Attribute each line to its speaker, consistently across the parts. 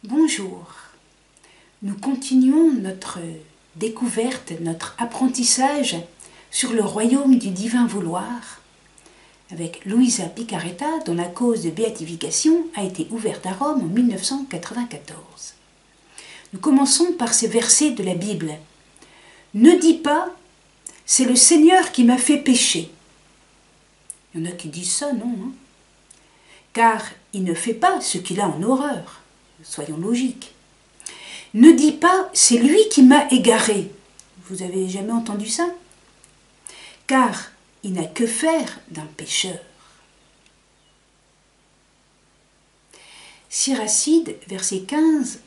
Speaker 1: Bonjour, nous continuons notre découverte, notre apprentissage sur le royaume du divin vouloir avec Luisa Piccarreta, dont la cause de béatification a été ouverte à Rome en 1994. Nous commençons par ces versets de la Bible. « Ne dis pas, c'est le Seigneur qui m'a fait pécher. » Il y en a qui disent ça, non, hein? Car il ne fait pas ce qu'il a en horreur. Soyons logiques. Ne dis pas, c'est lui qui m'a égaré. Vous avez jamais entendu ça? Car il n'a que faire d'un pécheur. Siracide, verset 15,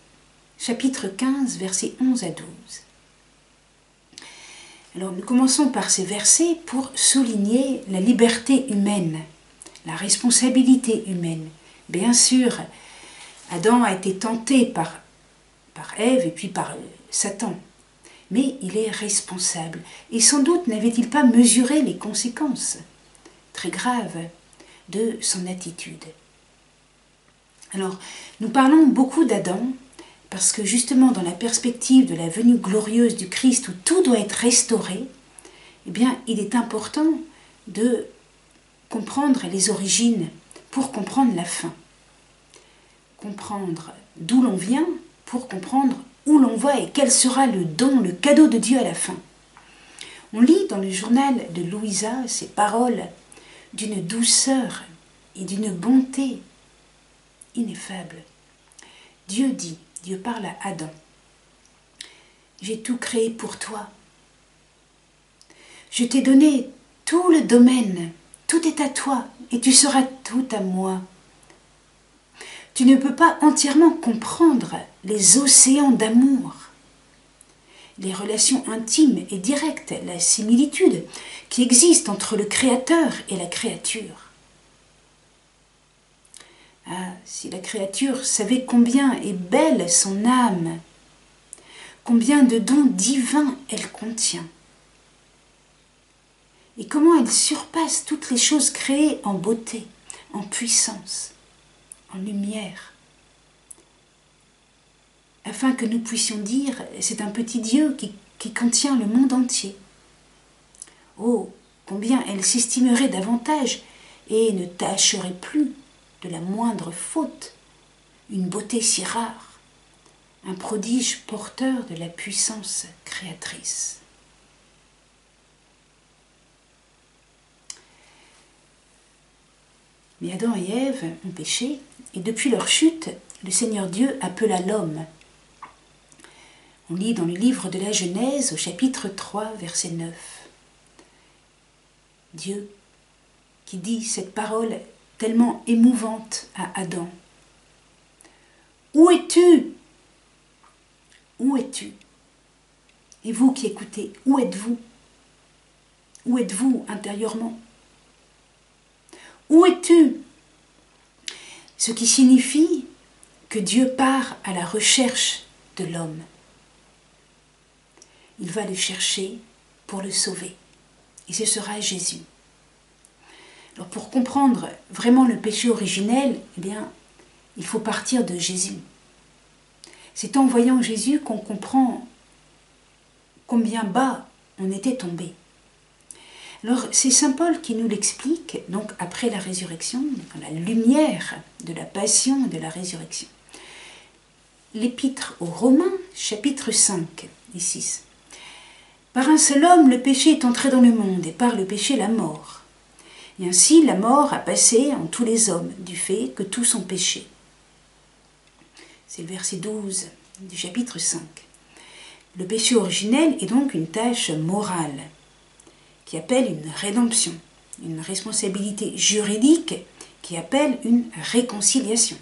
Speaker 1: chapitre 15, versets 11 à 12. Alors nous commençons par ces versets pour souligner la liberté humaine, la responsabilité humaine. Bien sûr, Adam a été tenté par Ève et puis par Satan, mais il est responsable. Et sans doute n'avait-il pas mesuré les conséquences très graves de son attitude. Alors, nous parlons beaucoup d'Adam, parce que justement dans la perspective de la venue glorieuse du Christ, où tout doit être restauré, eh bien, il est important de comprendre les origines pour comprendre la fin. Comprendre d'où l'on vient pour comprendre où l'on va et quel sera le don, le cadeau de Dieu à la fin. On lit dans le journal de Luisa ces paroles d'une douceur et d'une bonté ineffable. Dieu dit, Dieu parle à Adam, « J'ai tout créé pour toi. Je t'ai donné tout le domaine, tout est à toi et tu seras tout à moi. Tu ne peux pas entièrement comprendre les océans d'amour, les relations intimes et directes, la similitude qui existe entre le Créateur et la créature. Ah, si la créature savait combien est belle son âme, combien de dons divins elle contient, et comment elle surpasse toutes les choses créées en beauté, en puissance, en lumière, afin que nous puissions dire, c'est un petit Dieu qui contient le monde entier. Oh, combien elle s'estimerait davantage et ne tâcherait plus de la moindre faute, une beauté si rare, un prodige porteur de la puissance créatrice. Mais Adam et Ève ont péché, et depuis leur chute, le Seigneur Dieu appela l'homme. On lit dans le livre de la Genèse, au chapitre 3, verset 9. Dieu qui dit cette parole tellement émouvante à Adam. « Où es-tu? Où es-tu » Et vous qui écoutez, où êtes-vous? Où êtes-vous intérieurement? Où es-tu? Ce qui signifie que Dieu part à la recherche de l'homme. Il va le chercher pour le sauver. Et ce sera Jésus. Alors pour comprendre vraiment le péché originel, eh bien, il faut partir de Jésus. C'est en voyant Jésus qu'on comprend combien bas on était tombé. Alors c'est saint Paul qui nous l'explique, donc après la résurrection, dans la lumière de la passion et de la résurrection. L'épître aux Romains, chapitre 5 et 6. Par un seul homme, le péché est entré dans le monde, et par le péché, la mort. Et ainsi, la mort a passé en tous les hommes, du fait que tous ont péché. C'est le verset 12 du chapitre 5. Le péché originel est donc une tâche morale, qui appelle une rédemption, une responsabilité juridique qui appelle une réconciliation.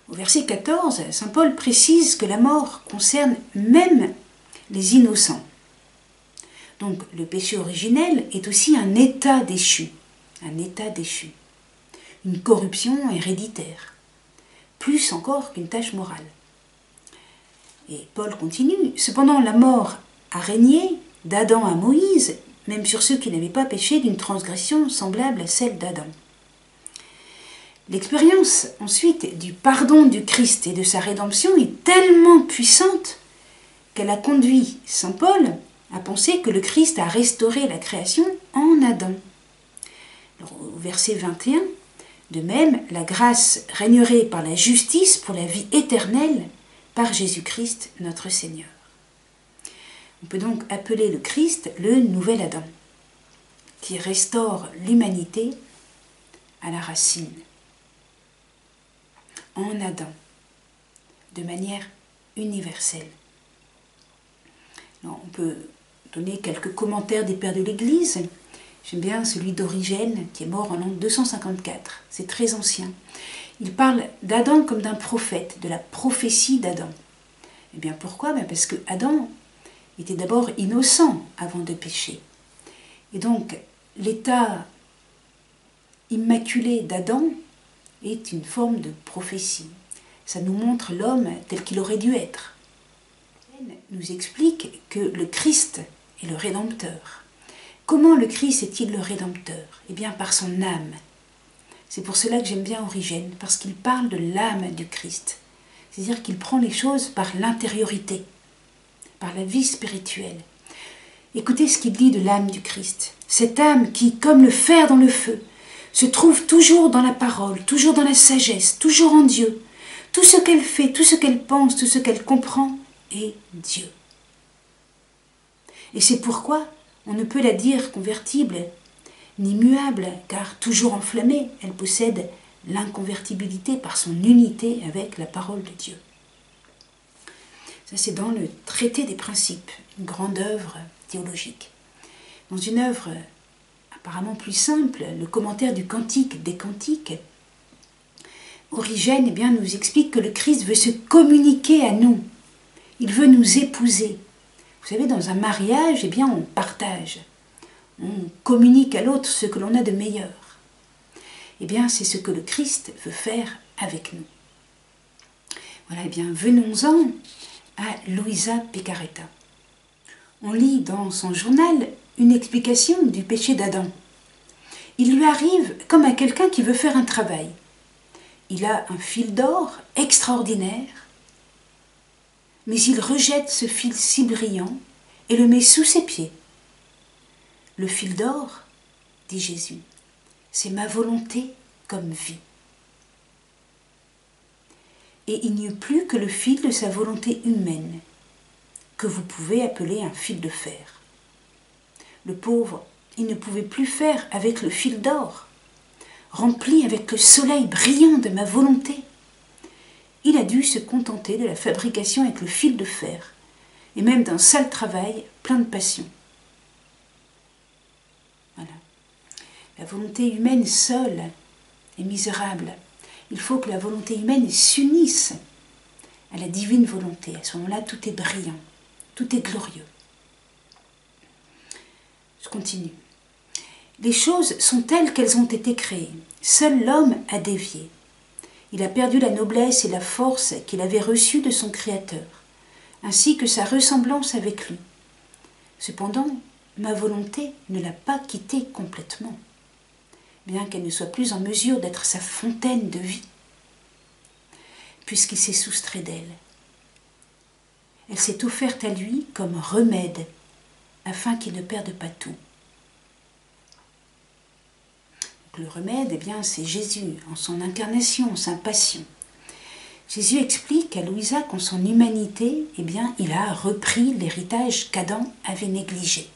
Speaker 1: Au verset 14, saint Paul précise que la mort concerne même les innocents. Donc le péché originel est aussi un état déchu, une corruption héréditaire, plus encore qu'une tâche morale. Et Paul continue, cependant la mort a régné d'Adam à Moïse, même sur ceux qui n'avaient pas péché d'une transgression semblable à celle d'Adam. L'expérience ensuite du pardon du Christ et de sa rédemption est tellement puissante qu'elle a conduit saint Paul à penser que le Christ a restauré la création en Adam. Alors, au verset 21, de même, la grâce régnerait par la justice pour la vie éternelle par Jésus-Christ notre Seigneur. On peut donc appeler le Christ le nouvel Adam, qui restaure l'humanité à la racine, en Adam, de manière universelle. Alors, on peut donner quelques commentaires des pères de l'Église. J'aime bien celui d'Origène, qui est mort en l'an 254. C'est très ancien. Il parle d'Adam comme d'un prophète, de la prophétie d'Adam. Eh bien, pourquoi ? Parce que Adam était d'abord innocent avant de pécher. Et donc, l'état immaculé d'Adam est une forme de prophétie. Ça nous montre l'homme tel qu'il aurait dû être. Il nous explique que le Christ est le Rédempteur. Comment le Christ est-il le Rédempteur ? Eh bien, par son âme. C'est pour cela que j'aime bien Origène, parce qu'il parle de l'âme du Christ. C'est-à-dire qu'il prend les choses par l'intériorité, par la vie spirituelle. Écoutez ce qu'il dit de l'âme du Christ. Cette âme qui, comme le fer dans le feu, se trouve toujours dans la parole, toujours dans la sagesse, toujours en Dieu. Tout ce qu'elle fait, tout ce qu'elle pense, tout ce qu'elle comprend est Dieu. Et c'est pourquoi on ne peut la dire convertible, ni muable, car toujours enflammée, elle possède l'inconvertibilité par son unité avec la parole de Dieu. Ça, c'est dans le Traité des principes, une grande œuvre théologique. Dans une œuvre apparemment plus simple, le commentaire du Cantique des Cantiques, Origène nous explique que le Christ veut se communiquer à nous. Il veut nous épouser. Vous savez, dans un mariage, on partage. On communique à l'autre ce que l'on a de meilleur. C'est ce que le Christ veut faire avec nous. Voilà, venons-en à Luisa Picaretta. On lit dans son journal une explication du péché d'Adam. Il lui arrive comme à quelqu'un qui veut faire un travail. Il a un fil d'or extraordinaire, mais il rejette ce fil si brillant et le met sous ses pieds. Le fil d'or, dit Jésus, c'est ma volonté comme vie. Et il n'y eut plus que le fil de sa volonté humaine, que vous pouvez appeler un fil de fer. Le pauvre, il ne pouvait plus faire avec le fil d'or, rempli avec le soleil brillant de ma volonté. Il a dû se contenter de la fabrication avec le fil de fer, et même d'un sale travail plein de passion. Voilà. La volonté humaine seule est misérable. Il faut que la volonté humaine s'unisse à la divine volonté. À ce moment-là, tout est brillant, tout est glorieux. Je continue. Les choses sont telles qu'elles ont été créées. Seul l'homme a dévié. Il a perdu la noblesse et la force qu'il avait reçues de son Créateur, ainsi que sa ressemblance avec lui. Cependant, ma volonté ne l'a pas quitté complètement, bien qu'elle ne soit plus en mesure d'être sa fontaine de vie, puisqu'il s'est soustrait d'elle. Elle s'est offerte à lui comme remède, afin qu'il ne perde pas tout. Le remède, c'est Jésus, en son incarnation, en sa passion. Jésus explique à Luisa qu'en son humanité, il a repris l'héritage qu'Adam avait négligé.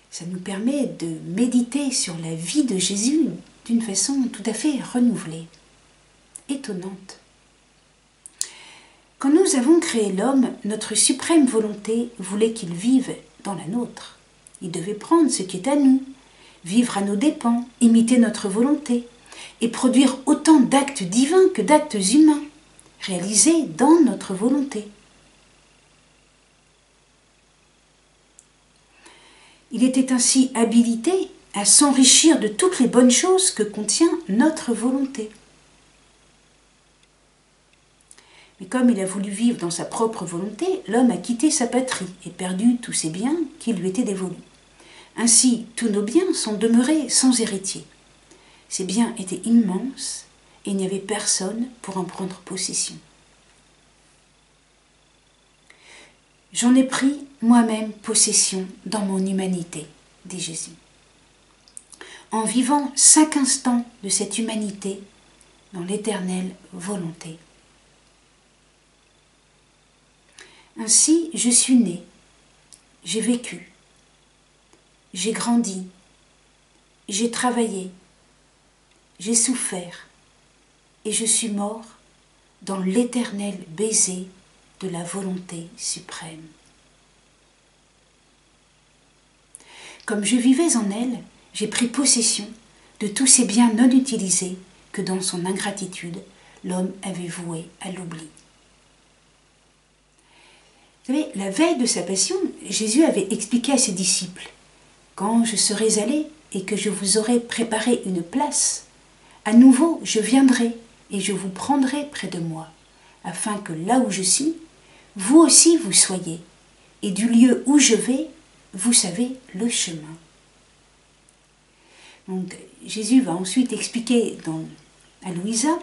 Speaker 1: Ça nous permet de méditer sur la vie de Jésus d'une façon tout à fait renouvelée, étonnante. Quand nous avons créé l'homme, notre suprême volonté voulait qu'il vive dans la nôtre. Il devait prendre ce qui est à nous, vivre à nos dépens, imiter notre volonté et produire autant d'actes divins que d'actes humains, réalisés dans notre volonté. Il était ainsi habilité à s'enrichir de toutes les bonnes choses que contient notre volonté. Mais comme il a voulu vivre dans sa propre volonté, l'homme a quitté sa patrie et perdu tous ses biens qui lui étaient dévolus. Ainsi, tous nos biens sont demeurés sans héritier. Ces biens étaient immenses et il n'y avait personne pour en prendre possession. J'en ai pris moi-même possession dans mon humanité, dit Jésus. En vivant 5 instants de cette humanité dans l'éternelle volonté. Ainsi, je suis né, j'ai vécu, j'ai grandi, j'ai travaillé, j'ai souffert et je suis mort dans l'éternel baiser de la volonté suprême. Comme je vivais en elle, j'ai pris possession de tous ces biens non utilisés que dans son ingratitude, l'homme avait voué à l'oubli. Vous savez, la veille de sa passion, Jésus avait expliqué à ses disciples « Quand je serai allé et que je vous aurai préparé une place, à nouveau je viendrai et je vous prendrai près de moi, afin que là où je suis, vous aussi vous soyez, et du lieu où je vais, vous savez le chemin. » Donc Jésus va ensuite expliquer à Louisa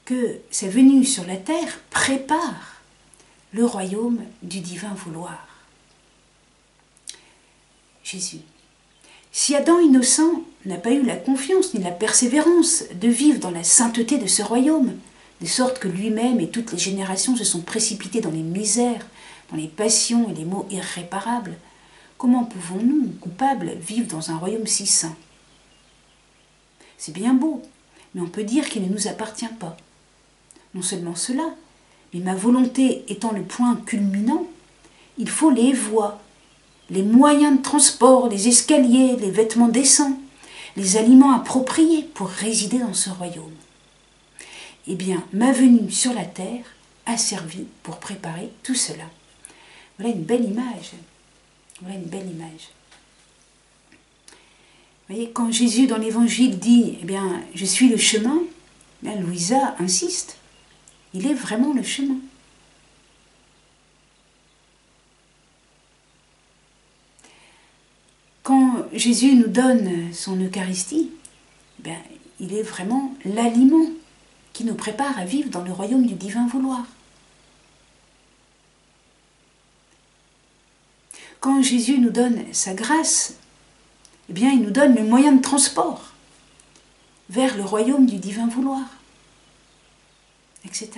Speaker 1: que sa venue sur la terre prépare le royaume du divin vouloir. Jésus. Si Adam innocent n'a pas eu la confiance ni la persévérance de vivre dans la sainteté de ce royaume, de sorte que lui-même et toutes les générations se sont précipités dans les misères, dans les passions et les maux irréparables, comment pouvons-nous, coupables, vivre dans un royaume si saint? C'est bien beau, mais on peut dire qu'il ne nous appartient pas. Non seulement cela, mais ma volonté étant le point culminant, il faut les voies, les moyens de transport, les escaliers, les vêtements décents, les aliments appropriés pour résider dans ce royaume. Eh bien, ma venue sur la terre a servi pour préparer tout cela. Voilà une belle image. Voilà une belle image. Vous voyez, quand Jésus dans l'évangile dit « Eh bien, je suis le chemin », bien, Louisa insiste. Il est vraiment le chemin. Quand Jésus nous donne son Eucharistie, bien, il est vraiment l'aliment qui nous prépare à vivre dans le royaume du divin vouloir. Quand Jésus nous donne sa grâce, eh bien, il nous donne le moyen de transport vers le royaume du divin vouloir, etc.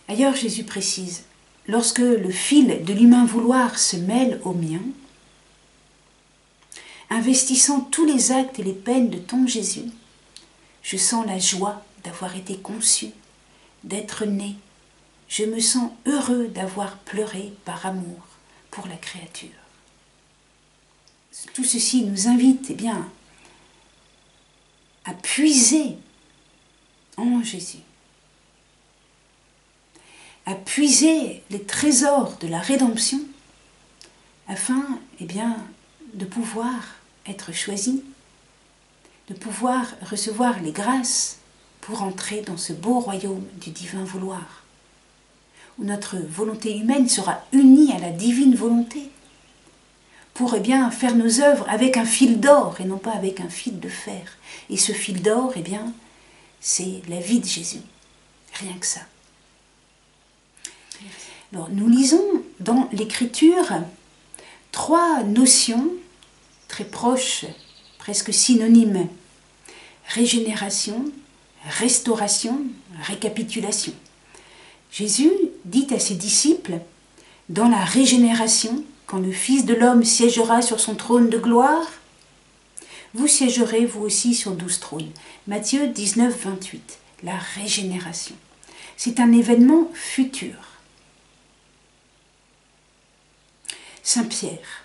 Speaker 1: Ailleurs, Jésus précise, lorsque le fil de l'humain vouloir se mêle au mien, investissant tous les actes et les peines de ton Jésus, je sens la joie d'avoir été conçu, d'être né. Je me sens heureux d'avoir pleuré par amour pour la créature. Tout ceci nous invite, eh bien, à puiser en Jésus, à puiser les trésors de la rédemption afin, eh bien, de pouvoir être choisi, de pouvoir recevoir les grâces pour entrer dans ce beau royaume du divin vouloir, où notre volonté humaine sera unie à la divine volonté, pour eh bien, faire nos œuvres avec un fil d'or et non pas avec un fil de fer. Et ce fil d'or, eh bien, c'est la vie de Jésus, rien que ça. Alors, nous lisons dans l'Écriture 3 notions très proches, presque synonymes. Régénération, restauration, récapitulation. Jésus dit à ses disciples, dans la régénération, quand le Fils de l'homme siégera sur son trône de gloire, vous siégerez vous aussi sur 12 trônes. Matthieu 19, 28. La régénération. C'est un événement futur. Saint Pierre.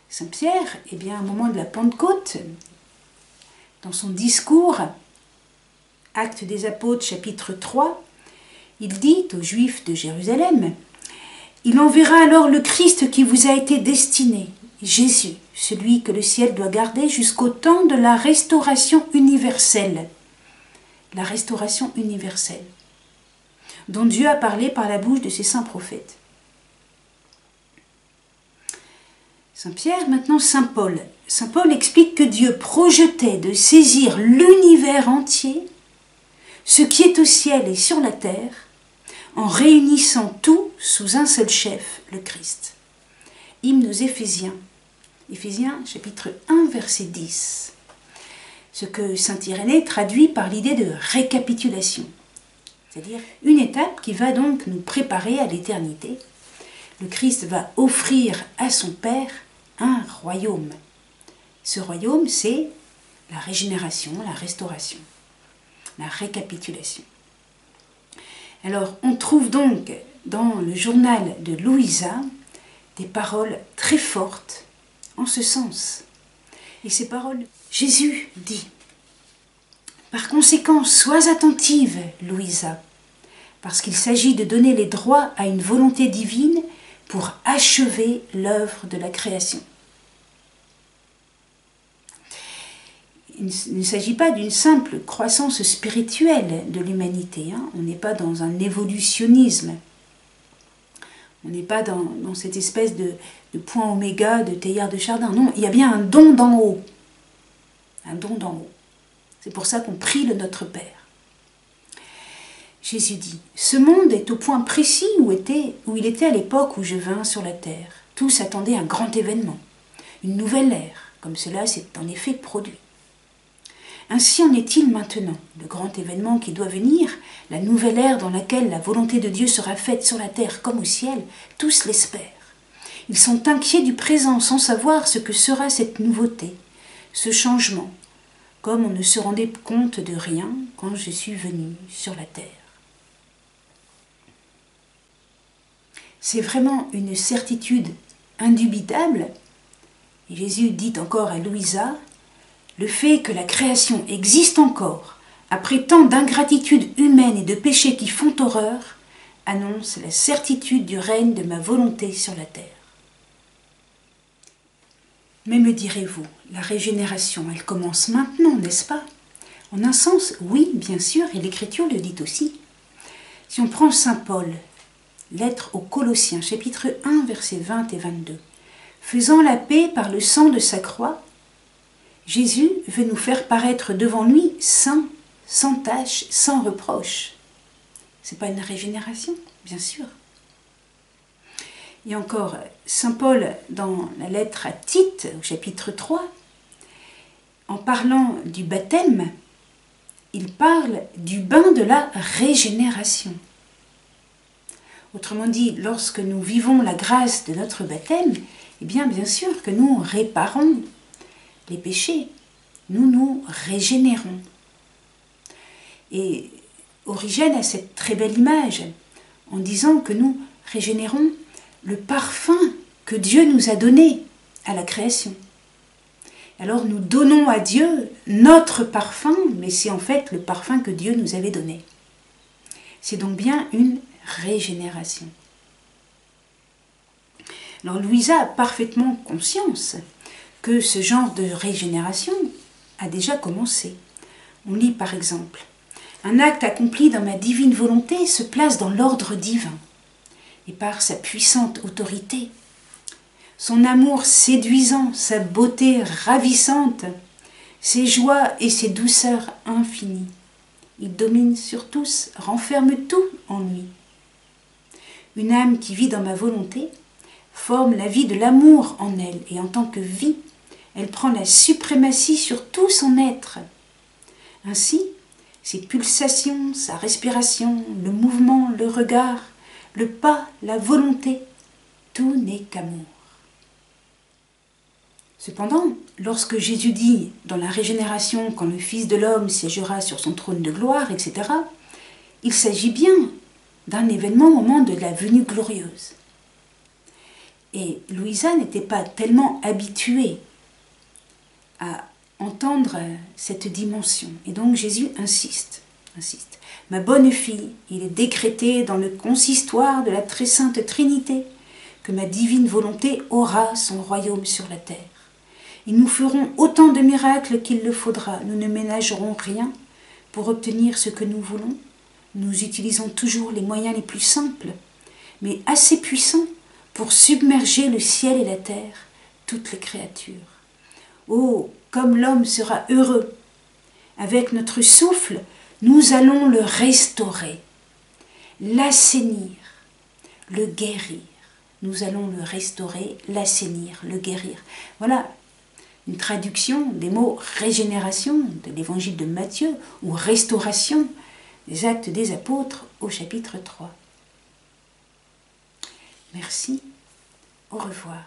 Speaker 1: Saint Pierre, eh bien, au moment de la Pentecôte, dans son discours, Actes des Apôtres, chapitre 3, il dit aux Juifs de Jérusalem, « Il enverra alors le Christ qui vous a été destiné, Jésus, celui que le ciel doit garder jusqu'au temps de la restauration universelle. » La restauration universelle, dont Dieu a parlé par la bouche de ses saints prophètes. Saint Pierre, maintenant Saint Paul. Saint Paul explique que Dieu projetait de saisir l'univers entier, ce qui est au ciel et sur la terre, en réunissant tout sous un seul chef, le Christ. Hymne aux Éphésiens. Éphésiens chapitre 1, verset 10. Ce que saint Irénée traduit par l'idée de récapitulation. C'est-à-dire une étape qui va donc nous préparer à l'éternité. Le Christ va offrir à son Père un royaume. Ce royaume, c'est la régénération, la restauration, la récapitulation. Alors, on trouve donc dans le journal de Louisa des paroles très fortes en ce sens. Et ces paroles, Jésus dit « Par conséquent, sois attentive, Louisa, parce qu'il s'agit de donner les droits à une volonté divine pour achever l'œuvre de la création. » Il ne s'agit pas d'une simple croissance spirituelle de l'humanité. On n'est pas dans un évolutionnisme. On n'est pas dans cette espèce de point oméga de Teilhard de Chardin. Non, il y a bien un don d'en haut. Un don d'en haut. C'est pour ça qu'on prie le Notre Père. Jésus dit, « Ce monde est au point précis où il était à l'époque où je vins sur la terre. Tous attendaient un grand événement, une nouvelle ère, comme cela s'est en effet produit. Ainsi en est-il maintenant, le grand événement qui doit venir, la nouvelle ère dans laquelle la volonté de Dieu sera faite sur la terre comme au ciel, tous l'espèrent. Ils sont inquiets du présent sans savoir ce que sera cette nouveauté, ce changement, comme on ne se rendait compte de rien quand je suis venu sur la terre. » C'est vraiment une certitude indubitable. Et Jésus dit encore à Louisa, le fait que la création existe encore, après tant d'ingratitude humaine et de péchés qui font horreur, annonce la certitude du règne de ma volonté sur la terre. Mais me direz-vous, la régénération, elle commence maintenant, n'est-ce pas? En un sens, oui, bien sûr, et l'Écriture le dit aussi. Si on prend saint Paul, lettre aux Colossiens, chapitre 1, versets 20 et 22, « Faisant la paix par le sang de sa croix, Jésus veut nous faire paraître devant lui saints, sans tache, sans reproche. » Ce n'est pas une régénération, bien sûr. Et encore, saint Paul, dans la lettre à Tite, au chapitre 3, en parlant du baptême, il parle du bain de la régénération. Autrement dit, lorsque nous vivons la grâce de notre baptême, eh bien sûr que nous réparons les péchés, nous nous régénérons. Et Origène a cette très belle image en disant que nous régénérons le parfum que Dieu nous a donné à la création. Alors nous donnons à Dieu notre parfum, mais c'est en fait le parfum que Dieu nous avait donné. C'est donc bien une régénération. Alors Louisa a parfaitement conscience que ce genre de régénération a déjà commencé. On lit par exemple « Un acte accompli dans ma divine volonté se place dans l'ordre divin, et par sa puissante autorité, son amour séduisant, sa beauté ravissante, ses joies et ses douceurs infinies. Il domine sur tous, renferme tout en lui. Une âme qui vit dans ma volonté forme la vie de l'amour en elle, et en tant que vie, elle prend la suprématie sur tout son être. Ainsi, ses pulsations, sa respiration, le mouvement, le regard, le pas, la volonté, tout n'est qu'amour. Cependant, lorsque Jésus dit dans la régénération, quand le Fils de l'homme siégera sur son trône de gloire, etc., il s'agit bien d'un événement au moment de la venue glorieuse. Et Louisa n'était pas tellement habituée à entendre cette dimension. Et donc Jésus insiste. « Ma bonne fille, il est décrété dans le consistoire de la très sainte Trinité que ma divine volonté aura son royaume sur la terre. Et nous ferons autant de miracles qu'il le faudra. Nous ne ménagerons rien pour obtenir ce que nous voulons. Nous utilisons toujours les moyens les plus simples, mais assez puissants pour submerger le ciel et la terre, toutes les créatures. Oh, comme l'homme sera heureux. Avec notre souffle, nous allons le restaurer, l'assainir, le guérir. Nous allons le restaurer, l'assainir, le guérir. Voilà une traduction des mots régénération de l'évangile de Matthieu ou restauration des Actes des Apôtres au chapitre 3. Merci, au revoir,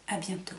Speaker 1: à bientôt.